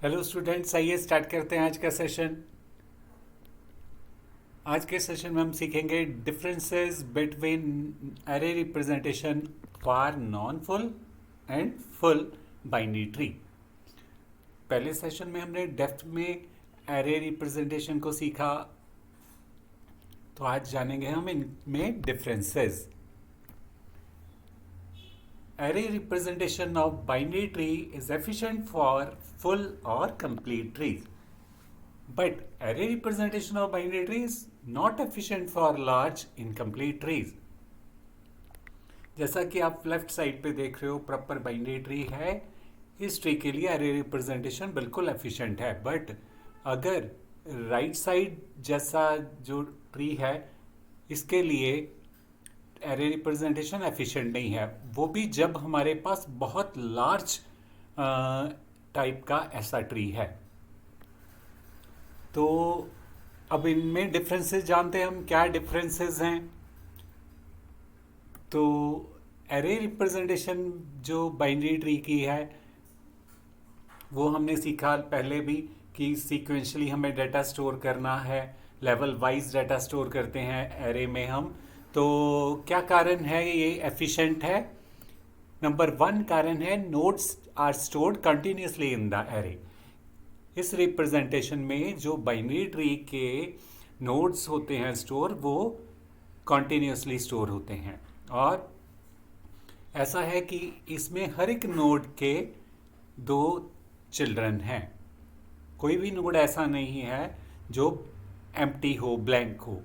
Hello students, आइए start करते हैं आज का सेशन। आज के सेशन में हम सीखेंगे differences between array representation for non full and full binary tree. पहले सेशन में हमने डेप्थ में एरे रिप्रेजेंटेशन को सीखा, तो आज जानेंगे हम इनमें differences. Array representation of binary tree is efficient for full or complete trees. But array representation of binary tree is not efficient for large incomplete trees. जैसा कि आप लेफ्ट साइड पे देख रहे हो, प्रॉपर बाइनरी ट्री है। इस tree के लिए एरे रिप्रेजेंटेशन बिल्कुल एफिशिएंट है, बट अगर राइट साइड जैसा जो ट्री है, इसके लिए एरे रिप्रेजेंटेशन एफिशिएंट नहीं है, वो भी जब हमारे पास बहुत लार्ज टाइप का ऐसा ट्री है। तो अब इनमें डिफरेंसेस जानते हैं हम, क्या डिफरेंसेस हैं। तो एरे रिप्रेजेंटेशन जो बाइनरी ट्री की है, वो हमने सीखा पहले भी कि सीक्वेंशली हमें डाटा स्टोर करना है, लेवल वाइज डाटा स्टोर करते हैं एरे में हम। तो क्या कारण है ये एफिशिएंट है? नंबर 1 कारण है, nodes are stored continuously in the array. इस रिप्रेजेंटेशन में जो बाइनरी ट्री के नोड्स होते हैं स्टोर, वो कंटिन्यूसली स्टोर होते हैं। और ऐसा है कि इसमें हर एक नोड के 2 चिल्ड्रन हैं। कोई भी नोड ऐसा नहीं है जो एम्प्टी हो, ब्लैंक हो।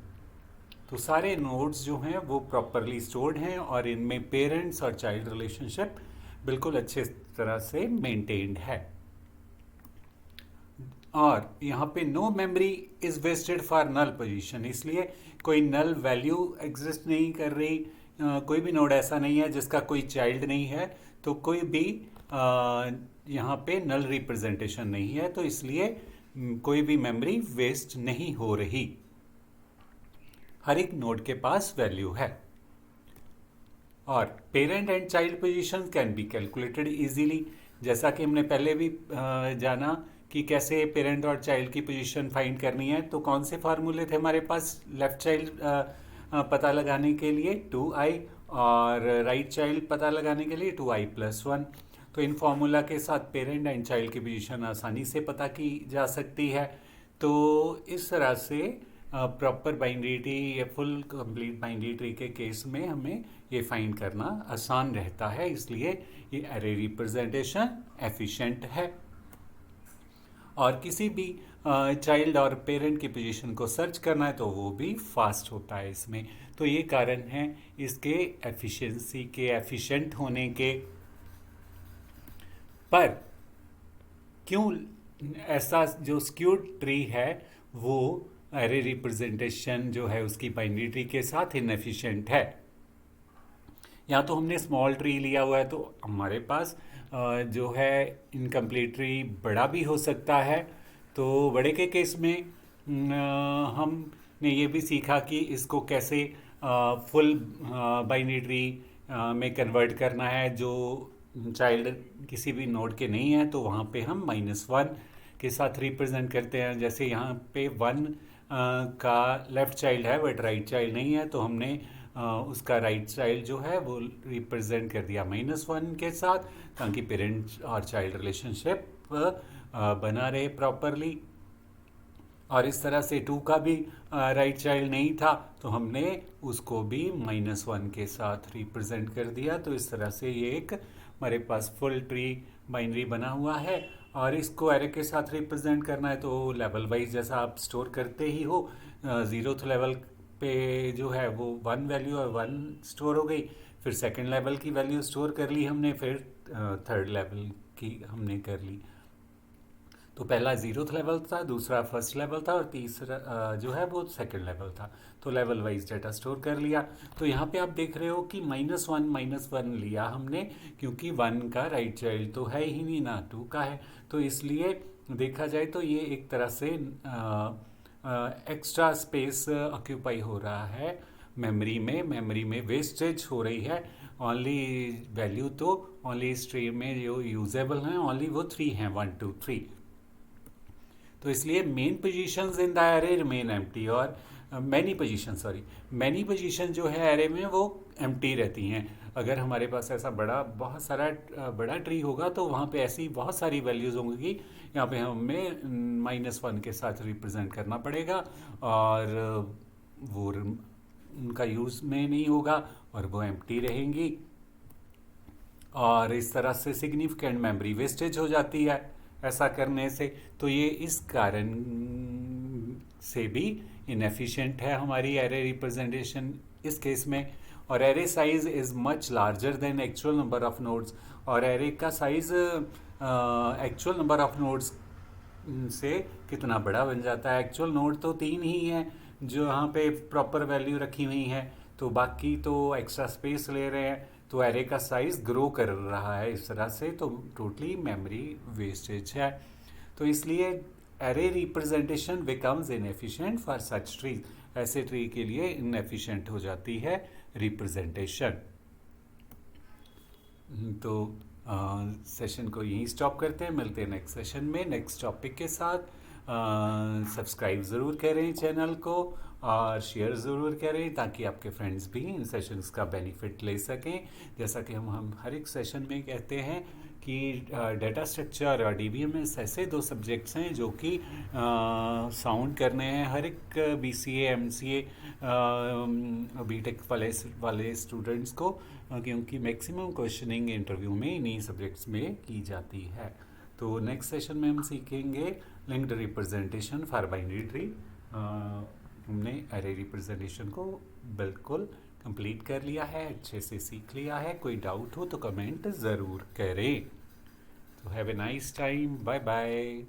तो सारे नोड्स जो हैं वो प्रॉपरली स्टोर्ड हैं और इनमें पेरेंट्स और चाइल्ड रिलेशनशिप बिल्कुल अच्छे तरह से मेंटेन्ड है। और यहाँ पे no memory is wasted for null position, इसलिए कोई नल वैल्यू एग्जिस्ट नहीं कर रही। कोई भी नोड ऐसा नहीं है जिसका कोई चाइल्ड नहीं है, तो कोई भी यहाँ पे नल रिप्रेजेंटेशन नहीं है, तो इसलिए कोई भी मेमोरी वेस्ट नहीं हो रही। हर एक नोड के पास वैल्यू है। और parent and child position can be calculated easily, जैसा कि हमने पहले भी जाना कि कैसे पेरेंट और चाइल्ड की पोजीशन फाइंड करनी है। तो कौन से फार्मूले थे हमारे पास लेफ्ट चाइल्ड पता लगाने के लिए? 2i, और राइट चाइल्ड पता लगाने के लिए 2i+1। तो इन फार्मूला के साथ पेरेंट एंड चाइल्ड की पोजीशन आसानी से पता की जा सकती है। तो इस तरह से प्रॉपर बाइनरी ट्री या फुल कंप्लीट बाइनरी ट्री के केस में हमें ये फाइंड करना आसान रहता है, इसलिए ये एरे रिप्रेजेंटेशन एफिशिएंट है। और किसी भी चाइल्ड और पेरेंट की पोजीशन को सर्च करना है तो वो भी फास्ट होता है इसमें। तो ये कारण है इसके एफिशिएंसी के, एफिशिएंट होने के। पर क्यों ऐसा जो स्क्यूड ट्री है वो एरे रिप्रेजेंटेशन जो है उसकी बाइनरी ट्री के साथ इनएफिशिएंट है? या तो हमने स्मॉल ट्री लिया हुआ है, तो हमारे पास जो है इनकम्प्लीट ट्री बड़ा भी हो सकता है। तो बड़े के केस में हमने ये भी सीखा कि इसको कैसे फुल बाइनरी ट्री में कन्वर्ट करना है। जो चाइल्ड किसी भी नोड के नहीं है तो वहाँ पे हम -1 के साथ रिप्रेजेंट करते हैं। जैसे यहाँ पे 1 का लेफ्ट चाइल्ड है बट राइट चाइल्ड नहीं है, तो हमने उसका राइट चाइल्ड जो है वो रिप्रेजेंट कर दिया -1 के साथ, ताकि पेरेंट और चाइल्ड रिलेशनशिप बना रहे प्रॉपरली। और इस तरह से 2 का भी राइट चाइल्ड नहीं था, तो हमने उसको भी -1 के साथ रिप्रेजेंट कर दिया। तो इस तरह से ये एक हमारे पास फुल ट्री बाइनरी बना हुआ है। और इसको एरे के साथ रिप्रेजेंट करना है तो लेवल वाइज जैसा आप स्टोर करते ही हो, 0th लेवल पे जो है वो 1 वैल्यू और 1 स्टोर हो गई, फिर सेकंड लेवल की वैल्यू स्टोर कर ली हमने, फिर थर्ड लेवल की हमने कर ली। तो पहला 0th लेवल था, दूसरा फर्स्ट लेवल था और तीसरा जो है वो सेकंड लेवल था। तो लेवल वाइज डाटा स्टोर कर लिया। तो यहाँ पे आप देख रहे हो कि -1 लिया हमने, क्योंकि 1 का राइट चाइल्ड तो है ही नहीं ना, 2 का है। तो इसलिए देखा जाए तो ये एक तरह से एक्स्ट्रा स्पेस ऑक्यूपाई हो रहा है मेमोरी में वेस्टेज हो रही है। ओनली वैल्यू तो ओनली स्ट्रीम में जो यूजेबल हैं ओनली वो 3 हैं, 1 2 3। तो इसलिए many positions in the array remain empty, और मैनी पोजीशन जो है एरे में वो एम्प्टी रहती हैं। अगर हमारे पास ऐसा बहुत सारा बड़ा ट्री होगा तो वहाँ पे ऐसी बहुत सारी वैल्यूज़ होंगी। यहाँ पे हमें -1 के साथ रिप्रेजेंट करना पड़ेगा, और वो उनका यूज़ में नहीं होगा और वो एम्प्टी रहेंगी, और इस तरह से सिग्निफिकेंट मेमोरी वेस्टेज हो जाती है ऐसा करने से। तो ये इस कारण से भी इनएफिशिएंट है हमारी एरे रिप्रेजेंटेशन इस केस में। और array size is much larger than actual number of nodes, और एरे का size actual number of nodes से कितना बड़ा बन जाता है। एक्चुअल नोड तो 3 ही हैं जो यहाँ पे प्रॉपर वैल्यू रखी हुई हैं, तो बाकी तो एक्स्ट्रा स्पेस ले रहे हैं, तो एरे का साइज ग्रो कर रहा है इस तरह से, तो टोटली मेमोरी वेस्टेज है। तो इसलिए array representation becomes inefficient for such trees, ऐसे ट्री के लिए इनएफिशिएंट हो जाती है रिप्रेजेंटेशन। तो सेशन को यहीं स्टॉप करते हैं, मिलते हैं नेक्स्ट सेशन में नेक्स्ट टॉपिक के साथ। सब्सक्राइब ज़रूर करें चैनल को, और शेयर ज़रूर करें ताकि आपके फ्रेंड्स भी इन सेशंस का बेनिफिट ले सकें। जैसा कि हम हर एक सेशन में कहते हैं कि डेटा स्ट्रक्चर और डीबीएमएस ऐसे 2 सब्जेक्ट्स हैं जो कि साउंड करने हैं हर एक बीसीए एमसीए बीटेक वाले स्टूडेंट्स को, क्योंकि मैक्सिमम क्वेश्चनिंग इंटरव्यू में इन्हीं सब्जेक्ट्स में की जाती है। तो नेक्स्ट सेशन में हम सीखेंगे linked representation for binary tree. हमने एरे रिप्रेजेंटेशन को बिल्कुल कंप्लीट कर लिया है, अच्छे से सीख लिया है। कोई डाउट हो तो कमेंट ज़रूर करें। तो have a nice time, bye bye.